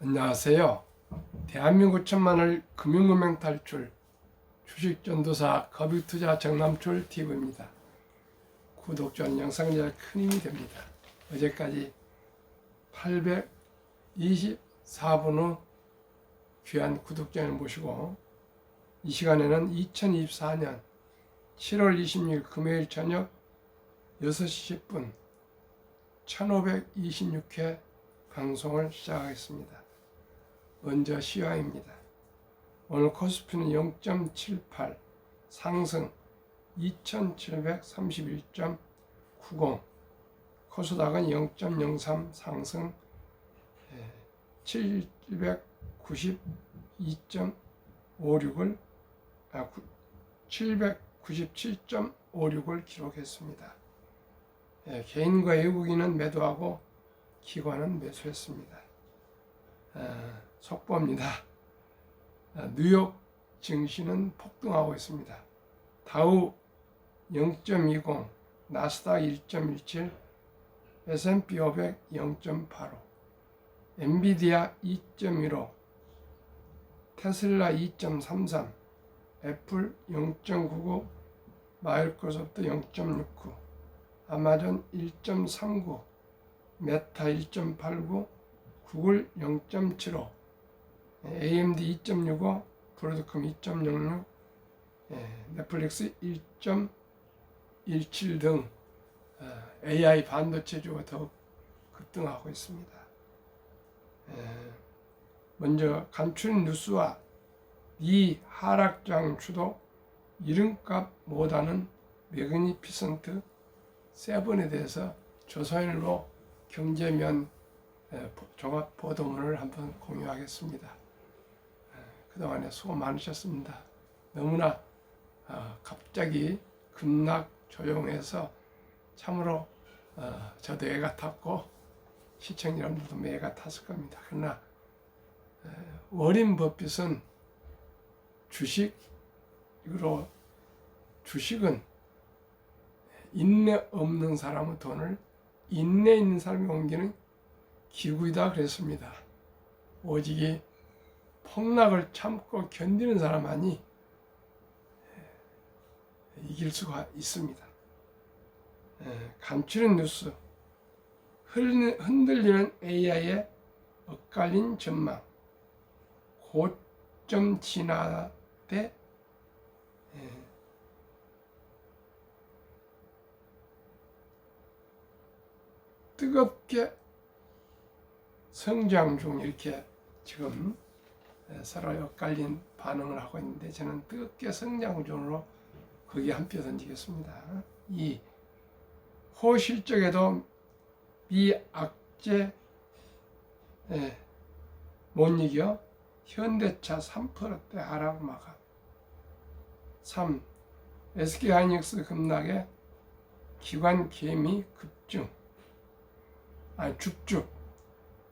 안녕하세요. 대한민국 천만을 금융문명 탈출 주식전도사 거빅투자 정남출 TV입니다. 구독, 좋아요, 영상이 큰 힘이 됩니다. 어제까지 824분 후 귀한 구독자를 모시고 이 시간에는 2024년 7월 26일 금요일 저녁 6시 10분 1526회 방송을 시작하겠습니다. 먼저 시황입니다. 오늘 코스피는 0.78 상승 2731.90, 코스닥은 0.03 상승 797.56을 기록했습니다. 개인과 외국인은 매도하고 기관은 매수했습니다. 속보입니다. 뉴욕 증시는 폭등하고 있습니다. 다우 0.20, 나스닥 1.17, S&P 500 0.85, 엔비디아 2.15, 테슬라 2.33, 애플 0.99, 마이크로소프트 0.69, 아마존 1.39, 메타 1.89, 구글 0.75, AMD 2.65, 브로드컴 2.06, 넷플릭스 1.17 등 AI 반도체주가 더욱 급등하고 있습니다. 먼저 간추린 뉴스와 이 하락장 주도 이름값 못하는 매그니피센트 세븐에 대해서 조선일보 경제면 종합 보도문을 한번 공유하겠습니다. 그동안에 수고 많으셨습니다. 너무나 갑자기 급락 조용해서 참으로 저도 애가 탔고 시청자 여러분들도 애가 탔을 겁니다. 그러나 워렌 버핏은 주식은 인내 없는 사람의 돈을 인내 있는 사람이 옮기는 기구이다 그랬습니다. 오직이 폭락을 참고 견디는 사람만이 이길 수가 있습니다. 감추는 뉴스, 흔들리는 AI의 엇갈린 전망, 고점 진화대 뜨겁게 성장 중, 이렇게 지금 서로 엇갈린 반응을 하고 있는데 저는 뜨겁게 성장 중으로 거기에 한 표 던지겠습니다. 이 호실적에도 미악재 못 이겨 현대차 3% 하락 마감. 3. SK하이닉스 급락에 기관 개미 급증. 죽죽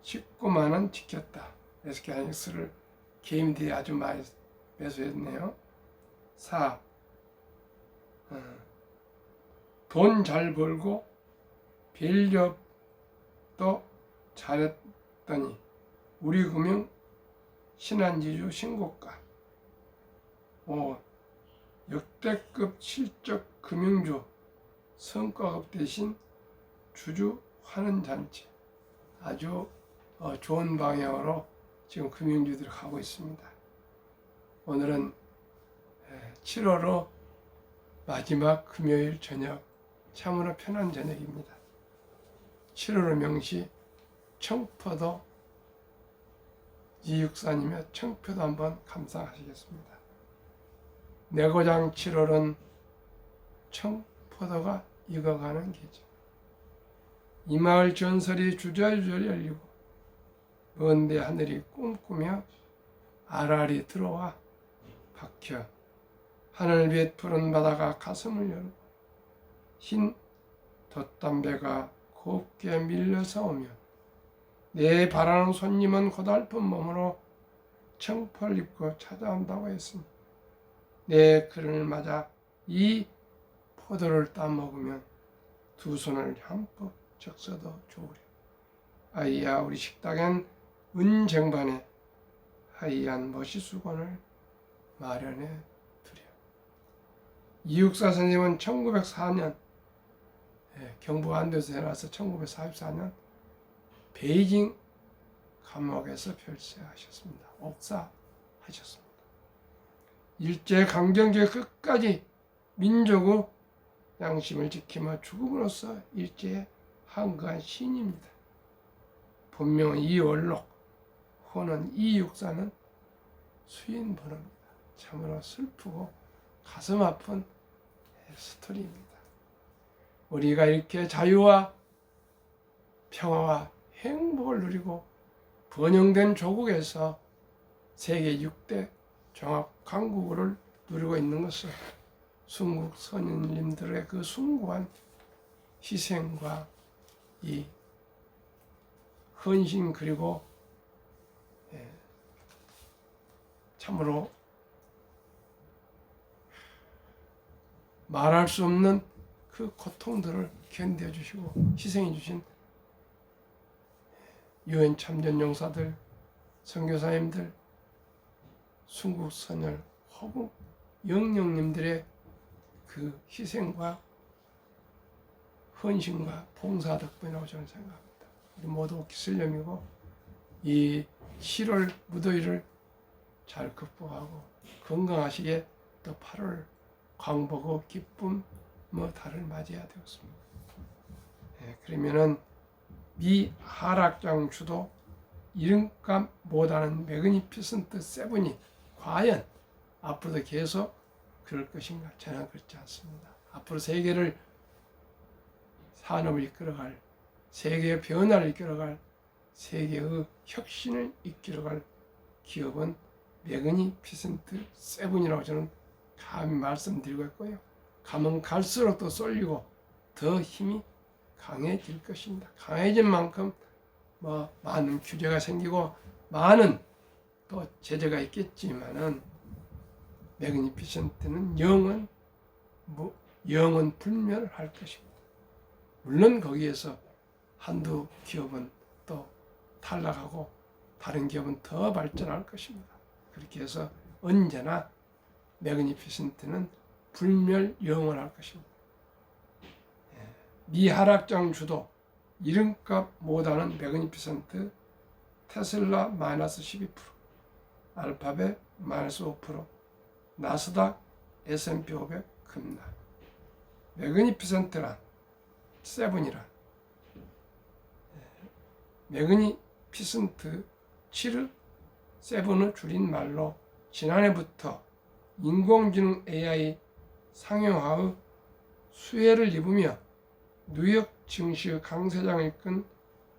19만원 지켰다. SK하이닉스를 개미들이 아주 많이 매수했네요. 4. 돈 잘 벌고 밸류업도 잘했더니 우리금융 신한지주 신고가. 5. 역대급 실적 금융주 성과급 대신 주주 환원 잔치. 아주 좋은 방향으로 지금 금융주들이 가고 있습니다. 오늘은 7월호 마지막 금요일 저녁, 참으로 편한 저녁입니다. 7월호 명시 청포도 이육산이며 청포도 한번 감상하시겠습니다. 내고장 7월은 청포도가 익어가는 계절. 이 마을 전설이 주저주저 열리고 먼데 하늘이 꿈꾸며 알알이 들어와 박혀 하늘빛 푸른 바다가 가슴을 열고 흰 돛담배가 곱게 밀려서 오면 내 바라는 손님은 고달픈 몸으로 청포를 입고 찾아온다고 했으니 내 그를 맞아 이 포도를 따먹으면 두 손을 흠뻑 적셔도 좋으려. 아이야, 우리 식당엔 은쟁반에 하얀 머시수건을 마련해 두려. 이육사 선생님은 1904년 경북 안도에서 나서 1944년 베이징 감옥에서 별세하셨습니다. 옥사하셨습니다. 일제 강점기의 끝까지 민족의 양심을 지키며 죽음으로써 일제에 항거한 신입니다. 본명은 이월록, 호는 이육사는 수인 번호입니다. 참으로 슬프고 가슴 아픈 스토리입니다. 우리가 이렇게 자유와 평화와 행복을 누리고 번영된 조국에서 세계 6대 종합 강국을 누리고 있는 것은 순국 선생님들의 그 숭고한 희생과 이 헌신 그리고 참으로 말할 수 없는 그 고통들을 견뎌 주시고 희생해 주신 유엔 참전 용사들, 선교사님들, 순국 선열, 허국 영령님들의 그 희생과 헌신과 봉사 덕분이라고 저는 생각합니다. 우리 모두 기슬념이고 이 7월 무더위를 잘 극복하고 건강하시게 또 8월 광복의 기쁨 달을 맞이해야 되겠습니다. 그러면은 미 하락장 주도 이름값 못하는 매그니피센트 세븐이 과연 앞으로도 계속 그럴 것인가? 저는 그렇지 않습니다. 앞으로 세계를 산업을 이끌어갈, 세계의 변화를 이끌어갈, 세계의 혁신을 이끌어갈 기업은 매그니피센트 세븐이라고 저는 감히 말씀드리고 있고요. 가면 갈수록 더 쏠리고 더 힘이 강해질 것입니다. 강해진 만큼 많은 규제가 생기고 많은 또 제재가 있겠지만은 매그니피센트는 영원 불멸할 것입니다. 물론 거기에서 한두 기업은 또 탈락하고 다른 기업은 더 발전할 것입니다. 그렇게 해서 언제나 매그니피센트는 불멸 영원할 것입니다. 미 하락장 주도 이름값 못하는 매그니피센트 테슬라 마이너스 12%, 알파벳 마이너스 5%, 나스닥 S&P 500 급락. 매그니피센트란 세븐이란 매그니피센트 7을 세븐을 줄인 말로 지난해부터 인공지능 AI 상용화의 수혜를 입으며 뉴욕 증시의 강세장을 이끈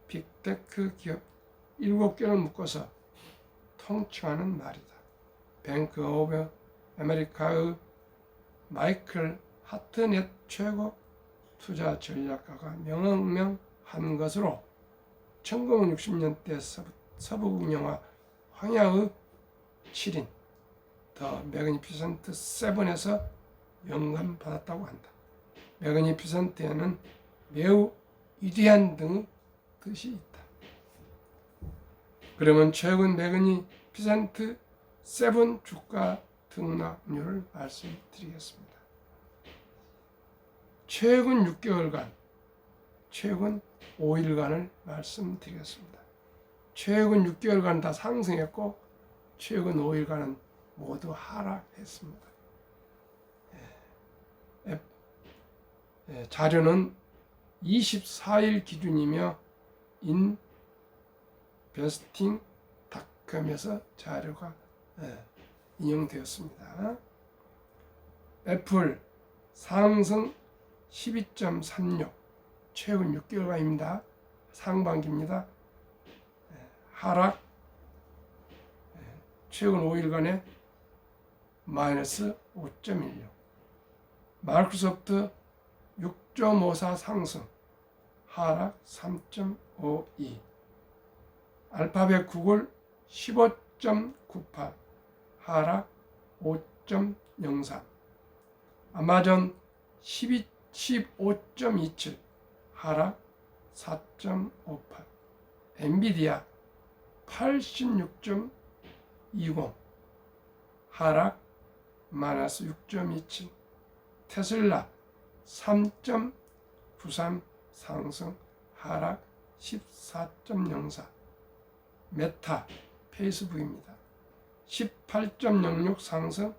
빅테크 기업 7개를 묶어서 통칭하는 말이다. 뱅크 오브 아메리카의 마이클 하트넷 최고 투자 전략가가 명명한 것으로 1960년대 서부국 영화 황야의 7인 더 매그니피센트 세븐에서 영감받았다고 한다. 매그니피센트에는 매우 위대한 등의 뜻이 있다. 그러면 최근 매그니피센트 세븐 주가 등락률을 말씀드리겠습니다. 최근 6개월간, 최근 5일간을 말씀드리겠습니다. 최근 6개월간 다 상승했고 최근 5일간은 모두 하락했습니다. 자료는 24일 기준이며 investing.com에서 자료가 인용되었습니다. 애플 상승 12.36 최근 6개월간입니다. 상반기입니다. 하락 최근 5일간에 마이너스 5.16 마이크로소프트 6.54 상승 하락 3.52 알파벳 구글 15.98 하락 5.03 아마존 15.27 하락 4.58 엔비디아 86.20 하락 마이너스 6.27 테슬라 3.93 상승 하락 14.04 메타 페이스북입니다. 18.06 상승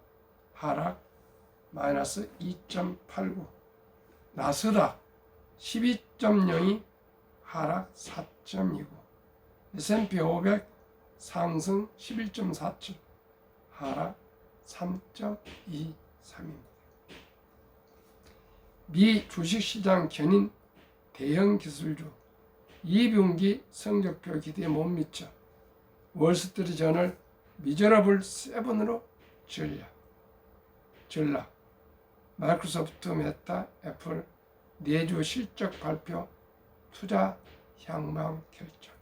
하락 마이너스 2.89 나스닥 12.02 하락 4.29 S&P 500 상승 11.47 하락 3.23입니다. 미 주식시장 견인 대형 기술주 2분기 성적표 기대에 못 미쳐 월스트리트 저널 미저러블 7으로 전락 마이크로소프트, 메타, 애플 내주 실적 발표 투자 향방 결정.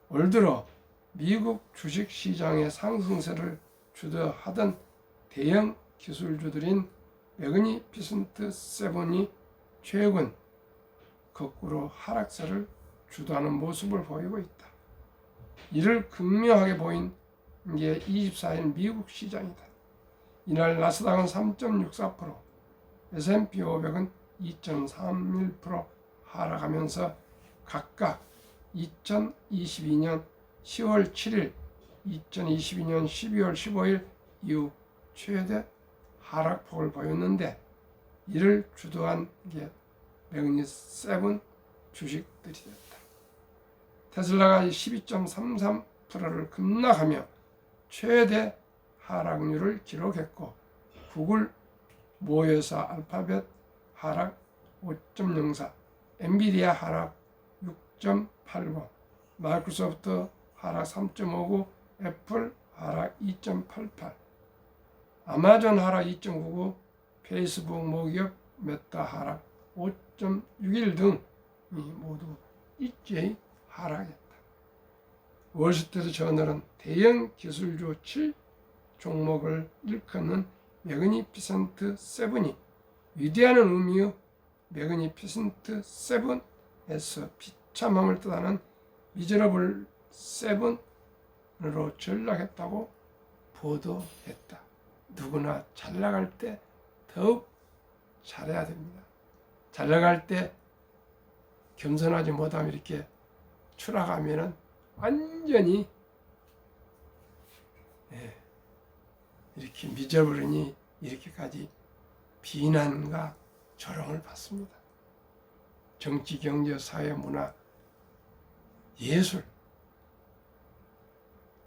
올 들어 미국 주식시장의 상승세를 주도하던 대형 기술주들인 매그니피센트 7이 최근 거꾸로 하락세를 주도하는 모습을 보이고 있다. 이를 극명하게 보인 게 24일 미국 시장이다. 이날 나스닥은 3.64%, S&P 500은 2.31% 하락하면서 각각 2022년 10월 7일, 2022년 12월 15일 이후 최대 하락폭을 보였는데 이를 주도한 게 매그니7 주식들이 됐다. 테슬라가 12.33%를 급락하며 최대 하락률을 기록했고 구글 모회사 알파벳 하락 5.04, 엔비디아 하락 6.89, 마이크로소프트 하락 3.59, 애플 하락 2.88, 아마존 하락 2.99, 페이스북 모기업 메타 하락 5.61 등이 모두 일제히 하락했다. 월스트리트 저널은 대형 기술주 7종목을 일컫는 매그니피센트 7이 위대하는 의미의 매그니피센트 7에서 비참함을 뜻하는 미저러블 7으로 전락했다고 보도했다. 누구나 잘 나갈 때 더욱 잘해야 됩니다. 잘 나갈 때 겸손하지 못하면 이렇게 추락하면은 완전히 이렇게 미저버리니 이렇게까지 비난과 조롱을 받습니다. 정치, 경제, 사회, 문화, 예술,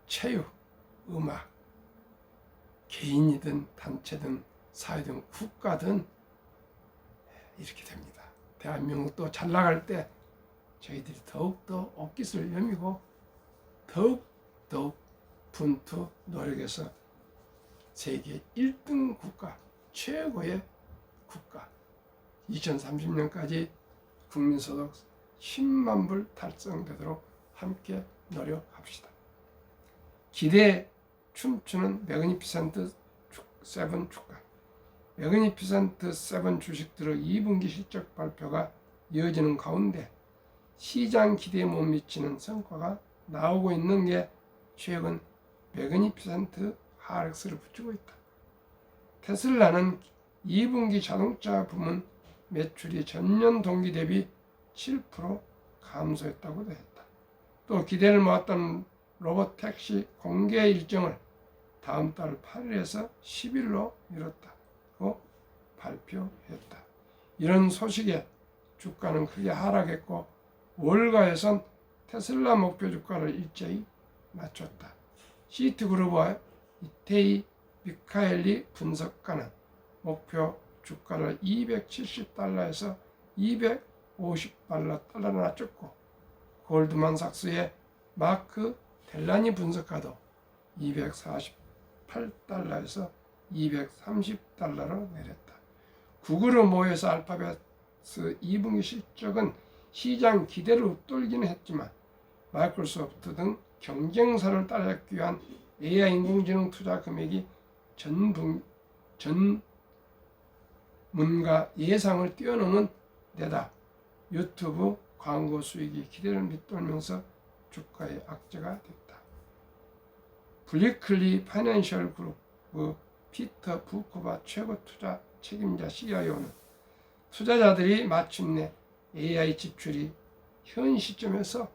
체육, 음악, 개인이든 단체든 사회든 국가든 이렇게 됩니다. 대한민국도 잘 나갈 때 저희들이 더욱더 옷깃을 여미고 더욱 분투 노력해서 세계 1등 국가, 최고의 국가 2030년까지 국민소득 10만 불 달성되도록 함께 노력합시다. 기대에 춤추는 매그니피센트 7 주가. 매그니피센트 7 주식들의 2분기 실적 발표가 이어지는 가운데 시장 기대에 못 미치는 성과가 나오고 있는 게 최근 매그니피센트 하락세를 붙이고 있다. 테슬라는 2분기 자동차 부문 매출이 전년 동기 대비 7% 감소했다고도 했다. 또 기대를 모았던 로봇 택시 공개 일정을 다음 달 8일에서 10일로 미뤘다고 발표했다. 이런 소식에 주가는 크게 하락했고 월가에선 테슬라 목표 주가를 일제히 낮췄다. 시트그룹과 이태희 미카엘리 분석가는 목표 주가를 270달러에서 250달러로 낮췄고 골드만삭스의 마크 델라니 분석가도 248달러에서 230달러로 내렸다. 구글의 모회사 알파벳 2분기 실적은 시장 기대를 웃돌기는 했지만 마이크로소프트 등 경쟁사를 따라잡기 위한 AI 인공지능 투자 금액이 전문가 예상을 뛰어넘은 데다 유튜브 광고 수익이 기대를 밑돌면서 주가의 악재가 됐다. 블리클리 파이낸셜 그룹의 피터 부코바 최고 투자 책임자 CIO는 투자자들이 마침내 AI 지출이 현 시점에서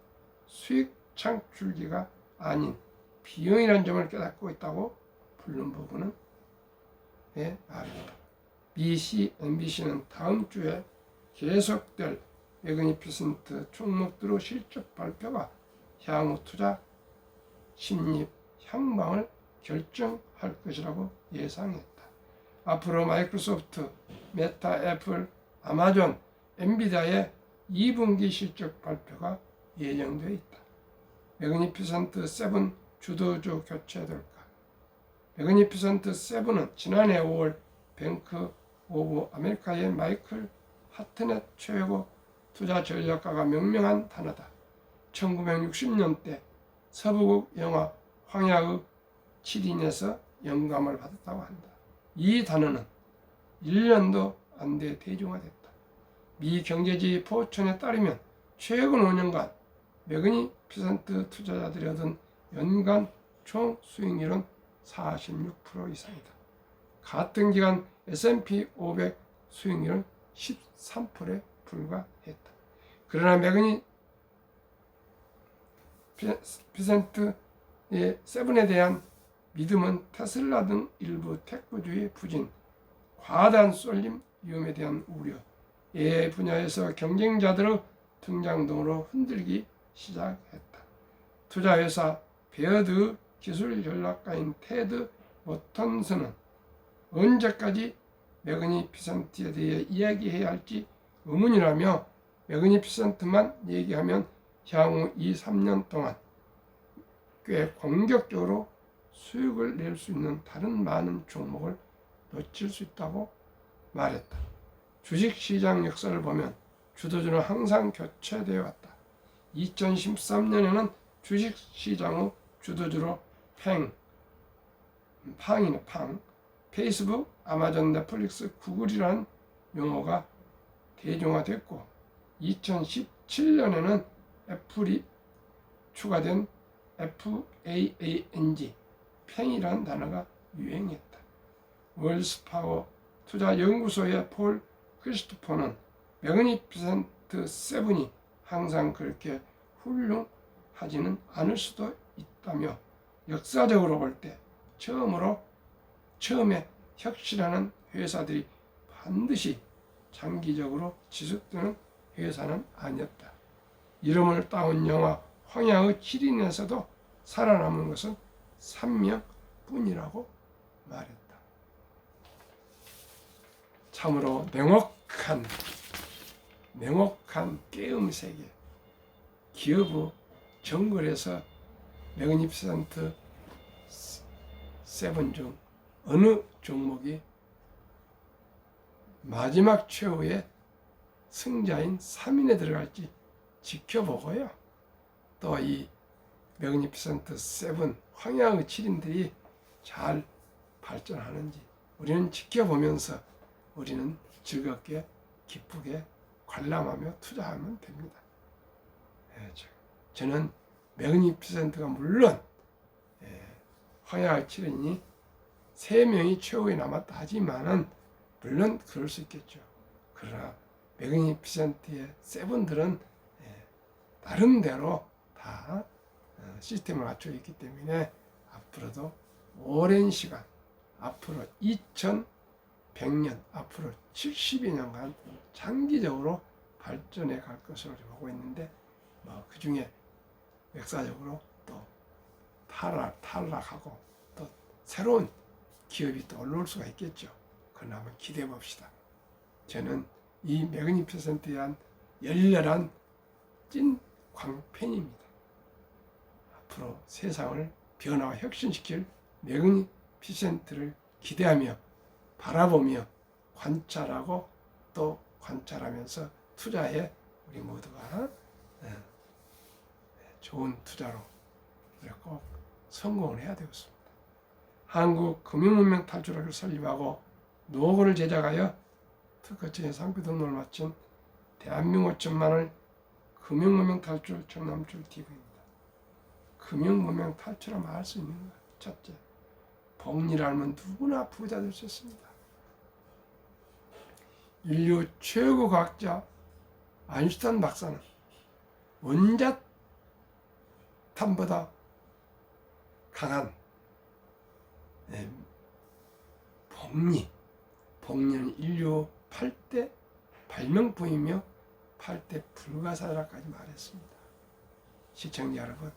수익 창출기가 아닌 비용이라는 점을 깨닫고 있다고 블룸버그는 말했다. MBC는 다음 주에 계속될 매그니피센트 종목들의 실적 발표가 향후 투자 심리 향방을 결정할 것이라고 예상했다. 앞으로 마이크로소프트, 메타, 애플, 아마존, 엔비디아의 2분기 실적 발표가 예정되어 있다. 매그니피센트 7 주도주 교체될까? 매그니피센트 7은 지난해 5월 뱅크 오브 아메리카의 마이클 하트넷 최고 투자 전략가가 명명한 단어다. 1960년대 서부국 영화 황야의 7인에서 영감을 받았다고 한다. 이 단어는 1년도 안 돼 대중화됐다. 미 경제지 포천에 따르면 최근 5년간 매그니피센트 투자자들이 얻은 연간 총 수익률은 46% 이상이다. 같은 기간 S&P 500 수익률은 13%에 불과했다. 그러나 매그니피센트 7에 대한 믿음은 테슬라 등 일부 테크주의 부진, 과다한 쏠림 위험에 대한 우려, AI 분야에서 경쟁자들의 등장 등으로 흔들기 시작했다. 투자회사 베어드 기술 전략가인 테드 모턴스는 언제까지 매그니피센트에 대해 이야기해야 할지 의문이라며 매그니피센트만 얘기하면 향후 2-3년 동안 꽤 공격적으로 수익을 낼 수 있는 다른 많은 종목을 놓칠 수 있다고 말했다. 주식시장 역사를 보면 주도주는 항상 교체되어 왔다. 2013년에는 주식시장의 주도주로 팡, 페이스북, 아마존, 넷플릭스, 구글이라는 용어가 대중화됐고 2017년에는 애플이 추가된 FAANG, 팽이라는 단어가 유행했다. 월스파워 투자연구소의 폴 크리스토퍼는 매그니피센트 7이 항상 그렇게 훌륭하지는 않을 수도 있다며 역사적으로 볼 때 처음에 혁신하는 회사들이 반드시 장기적으로 지속되는 회사는 아니었다. 이름을 따온 영화 황야의 7인에서도 살아남은 것은 3명뿐이라고 말했다. 참으로 냉혹한 게임 세계, 기업의 정글에서 매그니피센트 7 중 어느 종목이 마지막 최후의 승자인 3인에 들어갈지 지켜보고요. 또 이 매그니피센트 7 황야의 7인들이 잘 발전하는지 우리는 지켜보면서 우리는 즐겁게 기쁘게 관람하며 투자하면 됩니다. 저는 매그니피센트가 물론 황야의 7인이 3명이 최후에 남았다 하지만은 물론 그럴 수 있겠죠. 그러나 매그니피센트의 7들은 나름대로 다 시스템을 갖추고 있기 때문에 앞으로도 오랜 시간, 앞으로 2100년, 앞으로 70여 년간 장기적으로 발전해 갈 것으로 보고 있는데 그 중에 역사적으로 또 탈락하고 또 새로운 기업이 또 올라올 수가 있겠죠. 그건 한번 기대해 봅시다. 저는 이 매그니피센트에 대한 열렬한 찐 광팬입니다. 앞으로 세상을 변화와 혁신시킬 매그니피센트를 기대하며 바라보며 관찰하고 또 관찰하면서 투자에 우리 모두가 좋은 투자로 꼭 성공을 해야 되겠습니다. 한국 금융문명 탈출학을 설립하고 노고를 제작하여 특허청의 상표 등록을 마친 대한민국 천만을 금융문명 탈출 정남출 TV입니다. 금융문명 탈출하면 알 수 있는 거예요. 첫째, 복리를 알면 누구나 부자 될 수 있습니다. 인류 최고 과학자 아인슈타인 박사는 원자탄보다 강한 복리는 인류 8대 발명품이며 8대 불가사라까지 말했습니다. 시청자 여러분,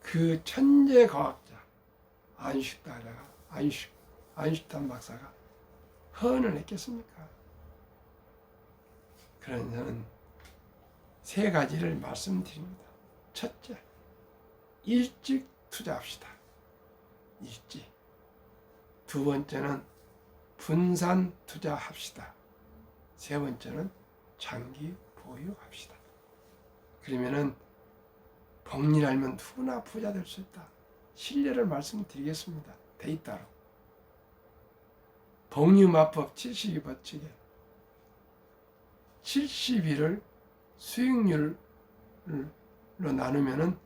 그 천재 과학자 아인슈타인 박사가 허언을 했겠습니까? 그러나 저는 세 가지를 말씀드립니다. 첫째, 일찍 투자합시다. 일찍. 두 번째는 분산 투자합시다. 세 번째는 장기 보유합시다. 그러면은 복리를 알면 누구나 부자 될 수 있다. 신뢰를 말씀드리겠습니다. 데이터로. 복리마법 72법칙에 71을 수익률로 나누면은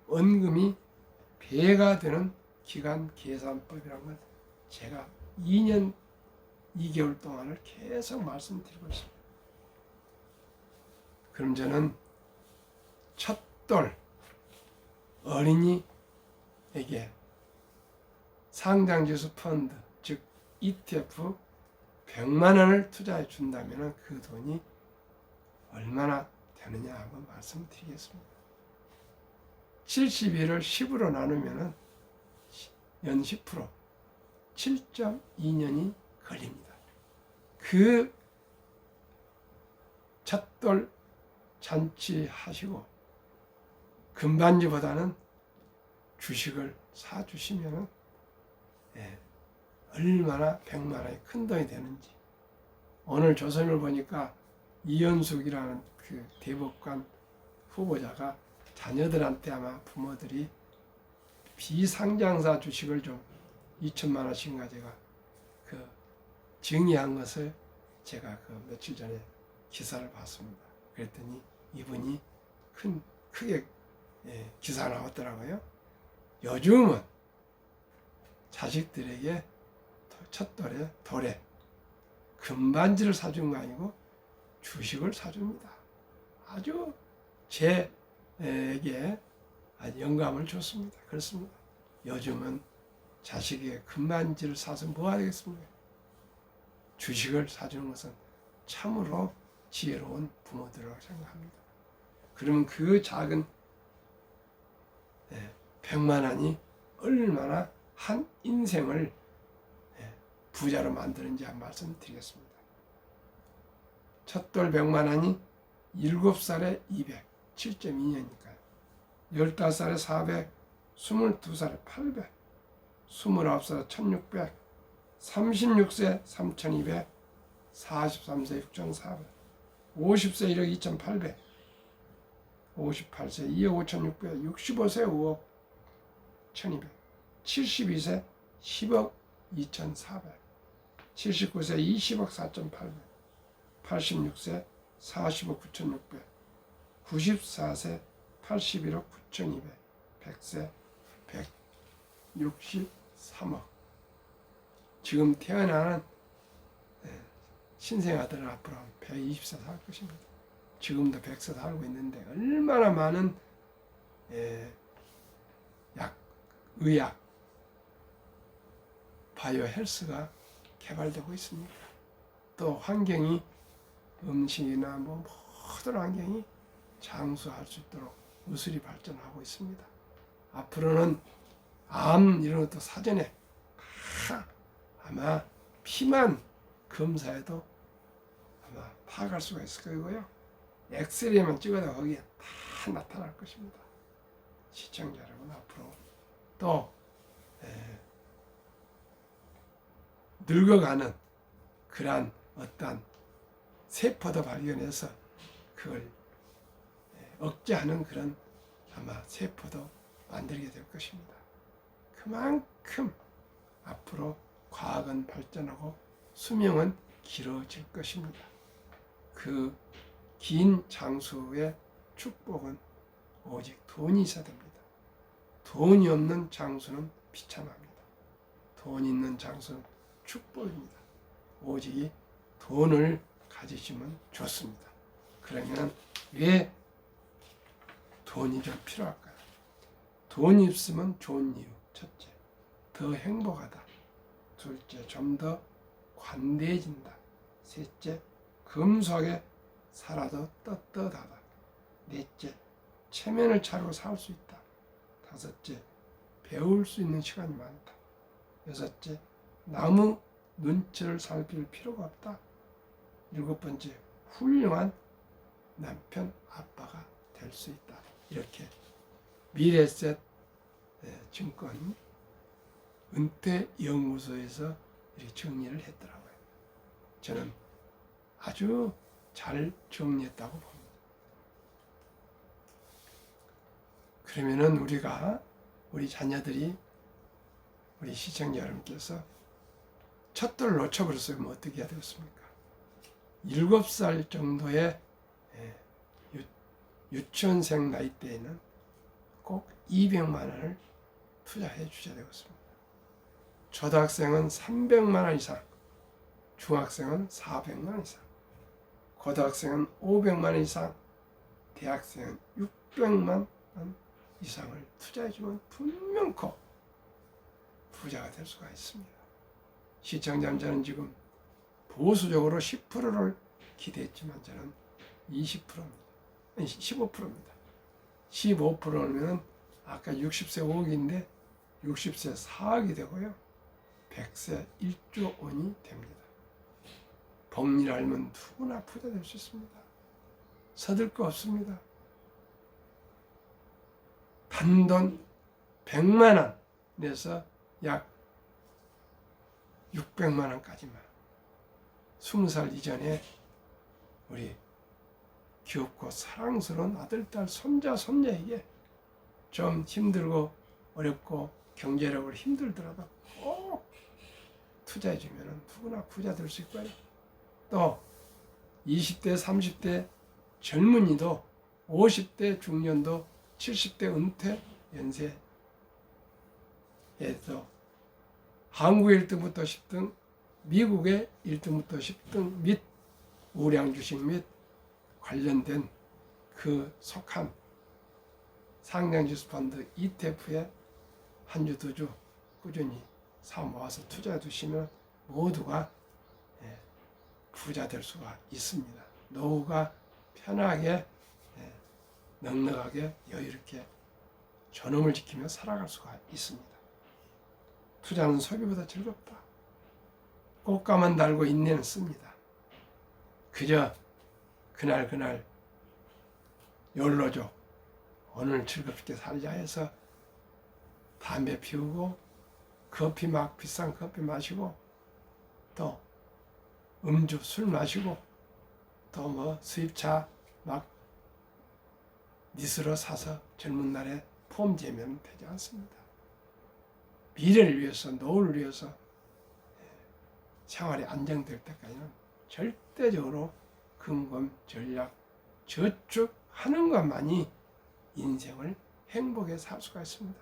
원금이 배가 되는 기간 계산법이라는 걸 제가 2년 2개월 동안을 계속 말씀드리고 있습니다. 그럼 저는 첫돌 어린이에게 상장지수 펀드, 즉 ETF 100만 원을 투자해 준다면 그 돈이 얼마나 되느냐 한번 말씀드리겠습니다. 71을 10으로 나누면 연 10%, 7.2년이 걸립니다. 그 첫돌 잔치하시고 금반지보다는 주식을 사주시면 얼마나 100만 원이 큰 돈이 되는지. 오늘 조선을 보니까 이현숙이라는 그 대법관 후보자가 자녀들한테 아마 부모들이 비상장사 주식을 좀 2천만 원씩 가져가 그 증여한 것을 제가 그 며칠 전에 기사를 봤습니다. 그랬더니 이분이 크게 기사 나왔더라고요. 요즘은 자식들에게 첫돌에 돌에 금반지를 사준 거 아니고 주식을 사줍니다. 아주 제에게 아주 영감을 줬습니다. 그렇습니다. 요즘은 자식에게 금반지를 사서 뭐 하겠습니까? 주식을 사주는 것은 참으로 지혜로운 부모들이라고 생각합니다. 그러면 그 작은 100만 원이 얼마나 한 인생을 부자로 만드는지 한 말씀 드리겠습니다. 첫돌 100만 원이 7살에 200, 7.2년이니까요. 15살에 400, 22살에 800, 29살에 1600, 36세 3200, 43세 6400, 50세 1억 2800, 58세 2억 5600, 65세 5억 1200, 72세 10억 2400, 79세 20억 4800, 86세 40억 9600, 94세 81억 9200, 100세 163억. 지금 태어나는 신생아들은 앞으로 120세 살 것입니다. 지금도 100세 살고 있는데 얼마나 많은 의학, 바이오 헬스가 개발되고 있습니다. 또 환경이 음식이나 모든 환경이 장수할 수 있도록 의술이 발전하고 있습니다. 앞으로는 암 이런 것도 사전에 다 아마 피만 검사해도 아마 파악할 수가 있을 거고요. 엑스레이만 찍어도 거기에 다 나타날 것입니다. 시청자 여러분, 앞으로 또 늙어가는 그러한 어떠한 세포도 발견해서 그걸 억제하는 그런 아마 세포도 만들게 될 것입니다. 그만큼 앞으로 과학은 발전하고 수명은 길어질 것입니다. 그 긴 장수의 축복은 오직 돈이 있어야 됩니다. 돈이 없는 장수는 비참합니다. 돈이 있는 장수는 축복입니다. 오직 이 돈을 가지시면 좋습니다. 그러면 왜 돈이 좀 필요할까요? 돈이 있으면 좋은 이유. 첫째, 더 행복하다. 둘째, 좀 더 관대해진다. 셋째, 금속에 살아도 떳떳하다. 넷째, 체면을 차리고 살 수 있다. 다섯째, 배울 수 있는 시간이 많다. 여섯째, 남의 눈치를 살필 필요가 없다. 일곱 번째, 훌륭한 남편, 아빠가 될 수 있다. 이렇게 미래셋 증권 은퇴연구소에서 이렇게 정리를 했더라고요. 저는 아주 잘 정리했다고 봅니다. 그러면은 우리 자녀들이, 우리 시청자 여러분께서 첫돌 놓쳐버렸어요. 그럼 어떻게 해야 되겠습니까? 7살 정도의 유치원생 나이 때에는 꼭 200만 원을 투자해 주셔야 되겠습니다. 초등학생은 300만 원 이상, 중학생은 400만 원 이상, 고등학생은 500만 원 이상, 대학생은 600만 원 이상을 투자해주면 분명코 부자가 될 수가 있습니다. 시청자는 저는 지금 보수적으로 10%를 기대했지만 저는 20%입니다. 아니 15%입니다. 15%면 아까 60세 5억인데 60세 4억이 되고요. 100세 1조 원이 됩니다. 복리를 알면 누구나 부자 될 수 있습니다. 서둘 거 없습니다. 단돈 100만 원 내서 약 600만 원까지만 20살 이전에 우리 귀엽고 사랑스러운 아들, 딸, 손자, 손녀에게 좀 힘들고 어렵고 경제력으로 힘들더라도 꼭 투자해주면 누구나 부자 될 수 있고요. 또 20대, 30대 젊은이도 50대 중년도 70대 은퇴 연세에도 한국의 1등부터 10등, 미국의 1등부터 10등 및 우량 주식 및 관련된 그 속한 상장지수 펀드 ETF에 한 주, 두 주 꾸준히 사 모아서 투자해 두시면 모두가 부자 될 수가 있습니다. 노후가 편하게 넉넉하게 여유롭게 존엄을 지키며 살아갈 수가 있습니다. 투자는 소비보다 즐겁다. 꽃가만 달고 인내는 씁니다. 그저 그날 욜로죠. 오늘 즐겁게 살자 해서 담배 피우고 커피 막 비싼 커피 마시고 또 음주 술 마시고 또 뭐 수입차 막 니스로 사서 젊은 날에 폼 재면 되지 않습니다. 미래를 위해서, 노후를 위해서 생활이 안정될 때까지는 절대적으로 금검, 전략, 저축하는 것만이 인생을 행복에 살 수가 있습니다.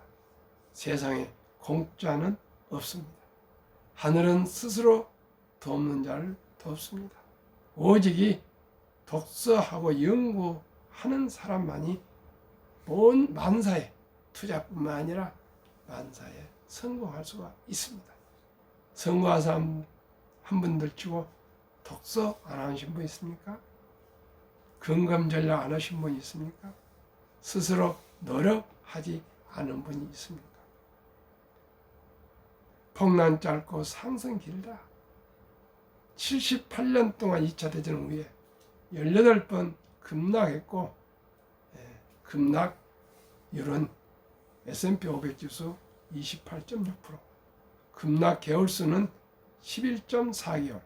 세상에 공짜는 없습니다. 하늘은 스스로 돕는 자를 돕습니다. 오직 이 독서하고 연구하는 사람만이 온 만사에, 투자뿐만 아니라 만사에 성공할 수가 있습니다. 성공한 사람 한 분들 치고 독서 안 하신 분 있습니까? 금검 전략 안 하신 분 있습니까? 스스로 노력하지 않은 분이 있습니까? 폭난 짧고 상승 길다. 78년 동안 2차 대전 후에 18번 급락했고 급락률은 S&P 500 지수 28.6%, 급락 개월수는 11.4개월,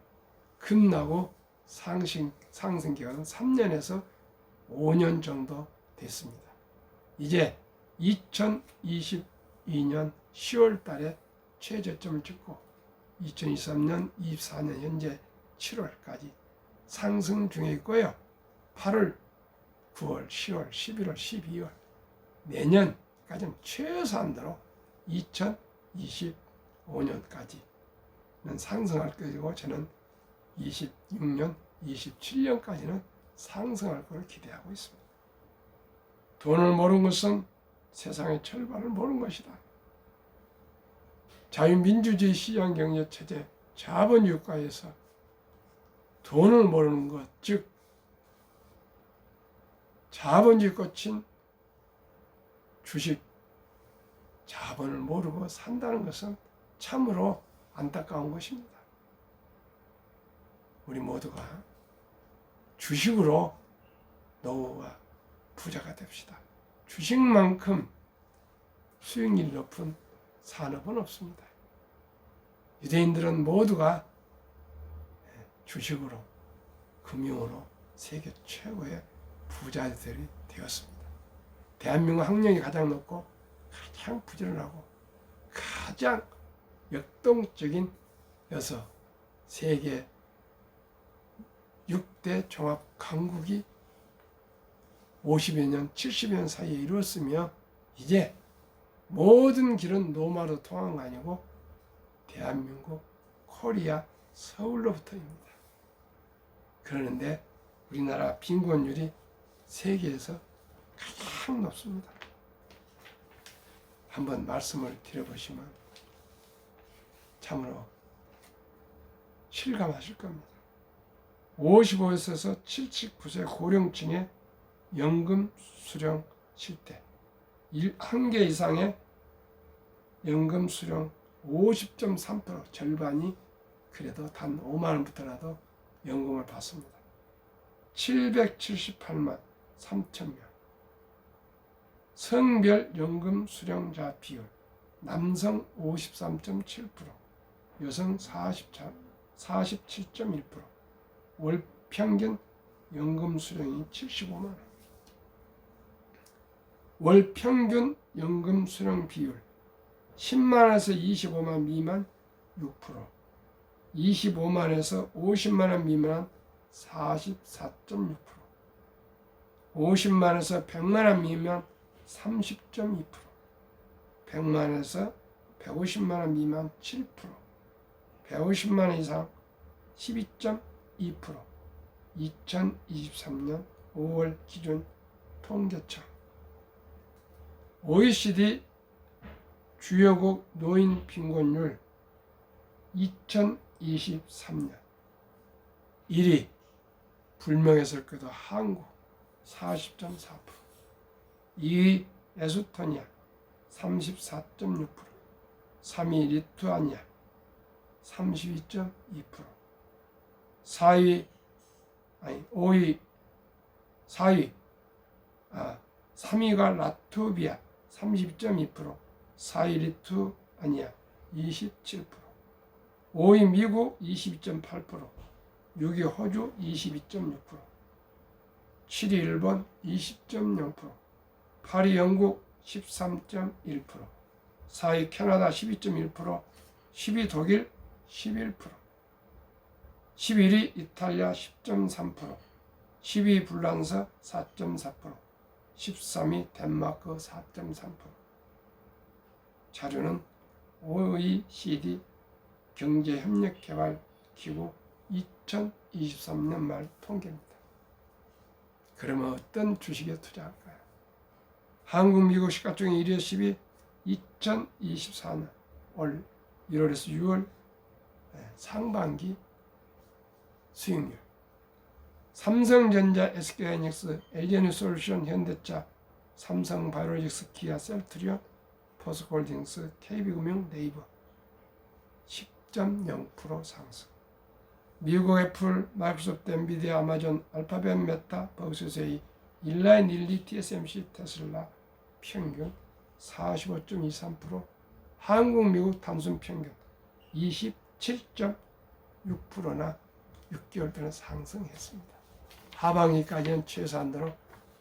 급락 상승 기간은 3년에서 5년 정도 됐습니다. 이제 2022년 10월 달에 최저점을 찍고 2023년, 24년 현재 7월까지 상승 중에 있고요. 8월, 9월, 10월, 11월, 12월 내년까지는 최소한으로 2025년까지는 상승할 것이고 저는 26년, 27년까지는 상승할 것을 기대하고 있습니다. 돈을 모르는 것은 세상의 절반을 모르는 것이다. 자유민주주의 시장경제체제 자본주의국가에서 돈을 모르는 것, 즉 자본주의 꽃인 주식, 자본을 모르고 산다는 것은 참으로 안타까운 것입니다. 우리 모두가 주식으로 노후와 부자가 됩시다. 주식만큼 수익률이 높은 산업은 없습니다. 유대인들은 모두가 주식으로, 금융으로 세계 최고의 부자들이 되었습니다. 대한민국 학력이 가장 높고 가장 부지런하고 가장 역동적인 세계 6대 종합 강국이 50여 년, 70여 년 사이에 이루었으며 이제 모든 길은 로마로 통한 거 아니고 대한민국 코리아 서울로부터입니다. 그러는데 우리나라 빈곤율이 세계에서 가장 높습니다. 한번 말씀을 드려보시면 참으로 실감하실 겁니다. 55세에서 79세 고령층의 연금 수령 실태, 한 개 이상의 연금 수령 50.3%, 절반이 그래도 단 5만 원부터라도 연금을 받습니다. 778만 3천 명. 성별 연금 수령자 비율, 남성 53.7%, 여성 47.1%, 월 평균 연금 수령이 75만 원. 월 평균 연금 수령 비율 10만원에서 25만 미만 6%, 25만원에서 50만원 미만 44.6%, 50만원에서 100만원 미만 30.2%, 100만원에서 150만원 미만 7%, 150만원 이상 12.2%, 2023년 5월 기준 통계청. OECD 주요국 노인 빈곤율 2023년 1위 불명했을 것도 한국 40.4%, 2위 에스토니아 34.6%, 3위 리투아니아 32.2%, 3위가 라트비아 32.2%, 4위 리투아니아 27%, 5위 미국 22.8%, 6위 호주 22.6%, 7위 일본 20.0%, 8위 영국 13.1%, 4위 캐나다 12.1%, 10위 독일 11%, 11위 이탈리아 10.3%, 12위 불란서 4.4%, 13위 덴마크 4.3%. 자료는 OECD 경제협력개발기구 2023년 말 통계입니다. 그러면 어떤 주식에 투자할까요? 한국, 미국 시가총액 1위 10위 2024년 올 1월에서 6월 상반기 수익률. 삼성전자, SK하이닉스, LG에너지솔루션, 현대차, 삼성바이오로직스, 기아, 셀트리온, 포스코홀딩스, KB금융, 네이버 10.0% 상승. 미국 애플, 마이크로소프트, 엔비디아, 아마존, 알파벳, 메타, 버그스세이, 일라인, 릴리, TSMC, 테슬라 평균 45.23%, 한국, 미국 단순 평균 27.6%나 6개월 동안 상승했습니다. 하반기까지는 최소한으로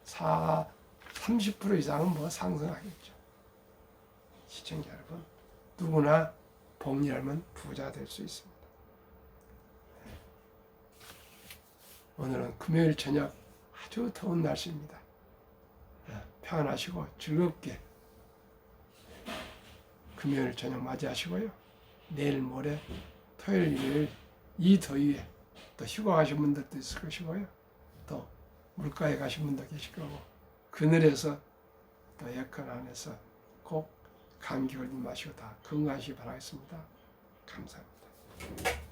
30% 이상은 상승하겠죠. 시청자 여러분, 누구나 복리하면 부자 될 수 있습니다. 오늘은 금요일 저녁 아주 더운 날씨입니다. 평안하시고 즐겁게 금요일 저녁 맞이하시고요. 내일 모레 토요일 일요일 이 더위에 또 휴가 가신 분들도 있을 것이고요. 또 물가에 가신 분도 계실 거고 그늘에서 또 에어컨 안에서 꼭 감기 걸리지 마시고 다 건강하시기 바라겠습니다. 감사합니다.